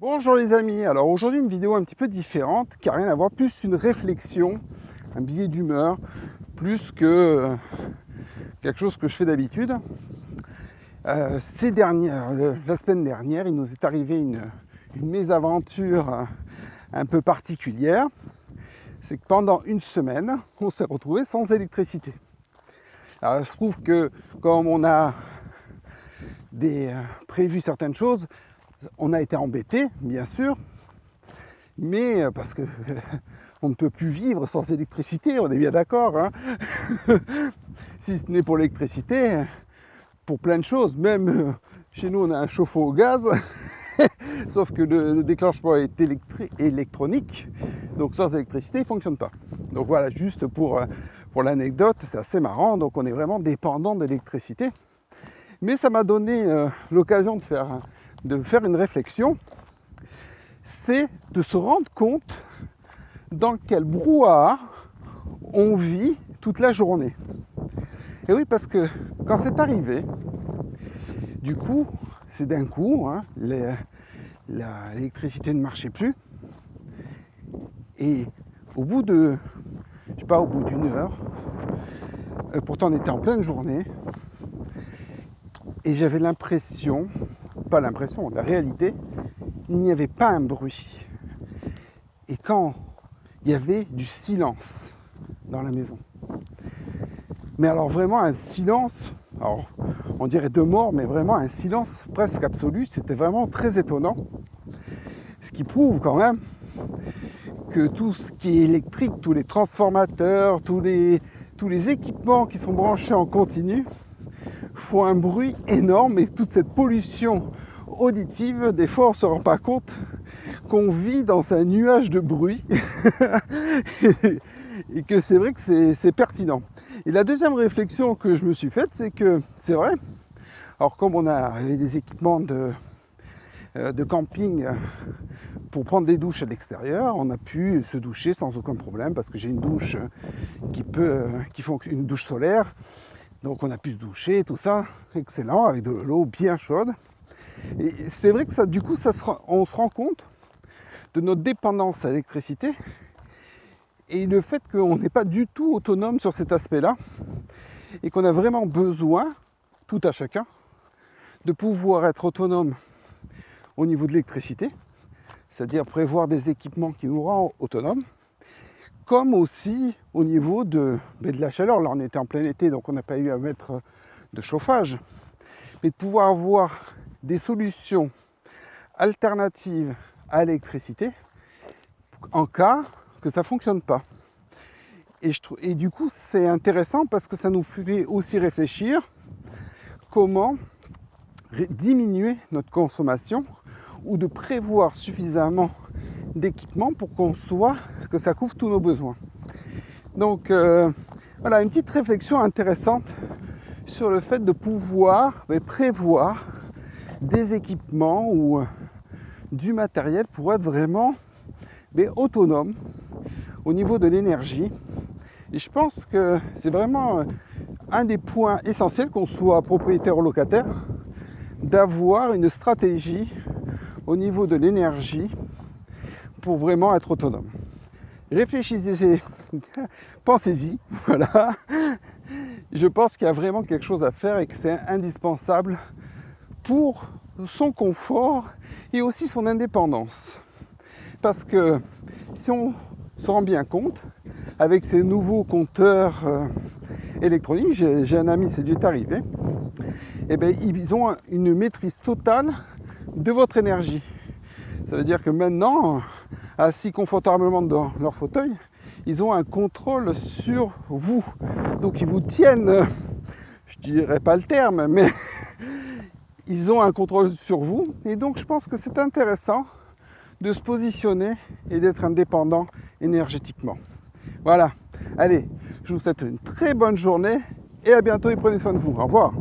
Bonjour les amis, alors aujourd'hui une vidéo un petit peu différente qui n'a rien à voir, plus une réflexion, un billet d'humeur, plus que quelque chose que je fais d'habitude. La semaine dernière, il nous est arrivé une mésaventure un peu particulière. C'est que pendant une semaine, on s'est retrouvé sans électricité. Alors il se trouve que comme on a prévu certaines choses, on a été embêté, bien sûr, mais parce que on ne peut plus vivre sans électricité, on est bien d'accord, hein. Si ce n'est pour l'électricité, pour plein de choses, même chez nous on a un chauffe-eau au gaz, sauf que le déclenchement est électronique, donc sans électricité il ne fonctionne pas. Donc voilà, juste pour l'anecdote, c'est assez marrant, donc on est vraiment dépendant de l'électricité. Mais ça m'a donné l'occasion de faire une réflexion, c'est de se rendre compte dans quel brouhaha on vit toute la journée. Et oui, parce que quand c'est arrivé, du coup, c'est d'un coup, hein, l'électricité ne marchait plus. Et au bout de, je sais pas, au bout d'une heure, pourtant on était en pleine journée, et j'avais l'impression, pas l'impression, la réalité, il n'y avait pas un bruit. Et quand il y avait du silence dans la maison. Mais alors vraiment un silence, alors on dirait de mort, mais vraiment un silence presque absolu, c'était vraiment très étonnant. Ce qui prouve quand même que tout ce qui est électrique, tous les transformateurs, tous les équipements qui sont branchés en continu font un bruit énorme, et toute cette pollution auditive, des fois on ne se rend pas compte qu'on vit dans un nuage de bruit et que c'est vrai que c'est pertinent. Et la deuxième réflexion que je me suis faite, c'est que c'est vrai, alors comme on avait des équipements de camping pour prendre des douches à l'extérieur, on a pu se doucher sans aucun problème, parce que j'ai une douche qui fonctionne, une douche solaire, donc on a pu se doucher, tout ça, excellent, avec de l'eau bien chaude. Et c'est vrai que ça, du coup, on se rend compte de notre dépendance à l'électricité et le fait qu'on n'est pas du tout autonome sur cet aspect-là, et qu'on a vraiment besoin, tout à chacun, de pouvoir être autonome au niveau de l'électricité, c'est-à-dire prévoir des équipements qui nous rendent autonomes, comme aussi au niveau de la chaleur. Là on était en plein été, donc on n'a pas eu à mettre de chauffage, mais de pouvoir avoir des solutions alternatives à l'électricité en cas que ça ne fonctionne pas. Et du coup c'est intéressant parce que ça nous fait aussi réfléchir comment diminuer notre consommation, ou de prévoir suffisamment d'équipements pour que ça couvre tous nos besoins. Donc voilà, une petite réflexion intéressante sur le fait de pouvoir prévoir des équipements ou du matériel pour être vraiment autonome au niveau de l'énergie. Et je pense que c'est vraiment un des points essentiels, qu'on soit propriétaire ou locataire, d'avoir une stratégie au niveau de l'énergie pour vraiment être autonome. Réfléchissez, pensez-y, voilà. Je pense qu'il y a vraiment quelque chose à faire et que c'est indispensable pour son confort et aussi son indépendance. Parce que si on se rend bien compte, avec ces nouveaux compteurs électroniques, j'ai un ami, c'est lui est arrivé, et ils ont une maîtrise totale de votre énergie. Ça veut dire que maintenant, assis confortablement dans leur fauteuil, ils ont un contrôle sur vous. Donc ils vous tiennent, je dirais pas le terme, mais ils ont un contrôle sur vous. Et donc je pense que c'est intéressant de se positionner et d'être indépendant énergétiquement. Voilà. Allez, je vous souhaite une très bonne journée et à bientôt et prenez soin de vous. Au revoir.